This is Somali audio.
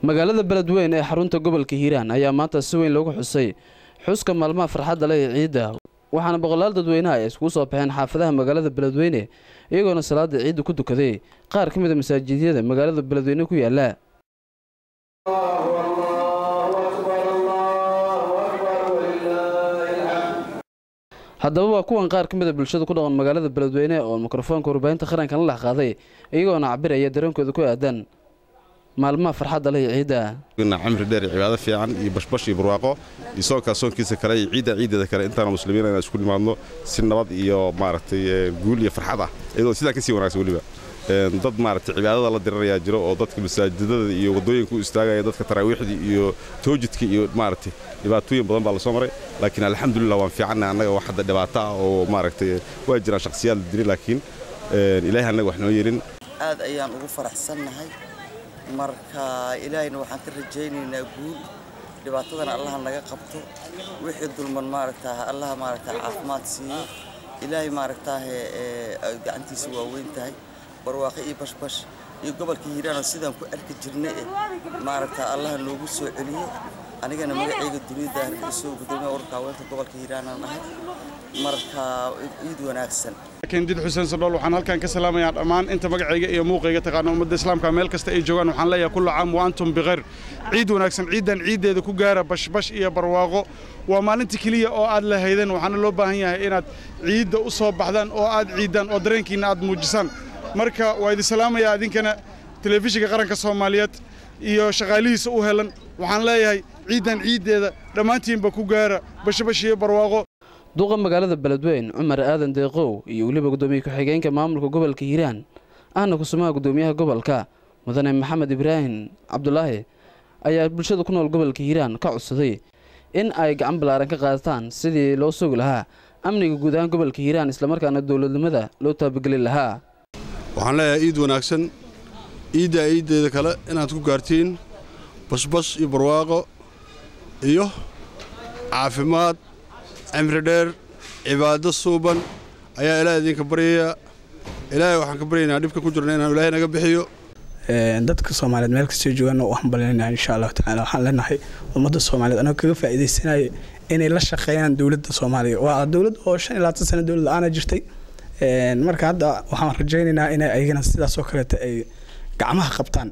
magaalada Beledweyne ee xarunta gobolka Hiiraan ayaa maanta si weyn loogu xusay xuska maalmaha farxadda leh ee ciidda waxaana boqolaal dadweynaha ay isku soo baxeen xaafadaha magaalada Beledweyne iyagoona salaada ciidda ku dukaday qaar ka mid ah masaajidada magaalada Beledweyne ku yaala haddaba waa kuwan qaar ka mid ah bulshada ku dhaqan magaalada Beledweyne oo mikrofoonka warbaahinta qaranka la qaaday iyagoona cabiraya dareenkooda ku aadan maalmaha farxadda leh ciidda kuna camri dheer cibaado fiican iyo bashbash iyo barwaaqo isoo ka soonkiisa kale ciidda kale intaan muslimiin ay isku nimaadno si nabad iyo maaragtay guul iyo farxad ah iyadoo sidaa ka sii wanaagsan waliba dad maaragtay cibaadada la diraya jiro oo dadka masaajidada iyo wadooyinka u istaagaya dadka taraawiixda iyo toojidka iyo maaragtay dhibaatooyin badan baa la soo maray laakiin alxamdulillah waan fiicanna anaga wax hadda dhibaato ah oo maaragtay waa jiraan shakhsiyaad dirin laakiin ilaahay anaga wax noo yeelin aad ayaan ugu faraxsanahay marka ilaahayna waxaan ka rajaynaynaa guul dhibaatadana Allah naga qabto wixii dulman maaragtaa Allah maaragtaa caafimaad siiyo ilaahay maaragtaa gacantiisa waa weyn tahay barwaaqo iyo bashbash iyo gobolka Hiiraan sidaan ku arki jirnay maaragtaa Allah noogu soo celiyo anigana magacayga dunida soo gudbay ururka haweenka gobolka Hiiraan ahay marka ciid wanaagsan لكن جد حسين صدول وحنا هل كان كسلام يا أمان أنت مقعية يا موقعية تقارن أمد الإسلام كامل كستأي جوان وحنا لا كل عام وأنتم بغير عيد ونكسن عيد إذا كجارة بش يا برواقو وما أنت كلية أو عاد لهيدن وحنا لو بهنيا إن عيد أصاب بعدين أو عاد عيدن أو درين كنا عاد مجسن مركا وإذا سلام يا دين كنا تلفزيون كقرن كصوماليات يا شغاليس أوهلن وحنا لا عيد إذا لما أنتم بكجارة بش يا برواقو duqa magaalada Beledweyne Umar Aadan Deeqow iyo waliba gudoomiye ku-xigeenka maamulka gobolka Hiiraan ahna ku sumaha gudoomiyaha gobolka mudane Maxamed Ibrahim Cabdullaahi ayaa bulshada ku nool gobolka Hiiraan ka codsaday in ay gacan balaaran ka qaataan sidii loo sugi lahaa amniga guud ahaan gobolka Hiiraan isla markaana dawladnimada loo taabagelin lahaa waxaan leeyahay ciid wanaagsan ciideeda kale inaad ku gaartiin basbas iyo barwaaqo iyo caafimaad عمر دير عبادة صوبا أيها إلهي ذيك برية إلهي وحن كبرينا نبكي كجرنا إلهي نقبحيو dadka Soomaaliyeed meel kasta joogan oo waxaan baleenahay insha Allah ta'ala waxaan leenahay ummadda Soomaaliyeed anoo kaga faa'iideysanay inay la shaqeeyaan dawladda Soomaaliya waa dawlad oo 25 sano dawlad aan jirtay marka hadda waxaan rajaynaynaa inay ayagana sidaas oo kale ay gacmaha qabtaan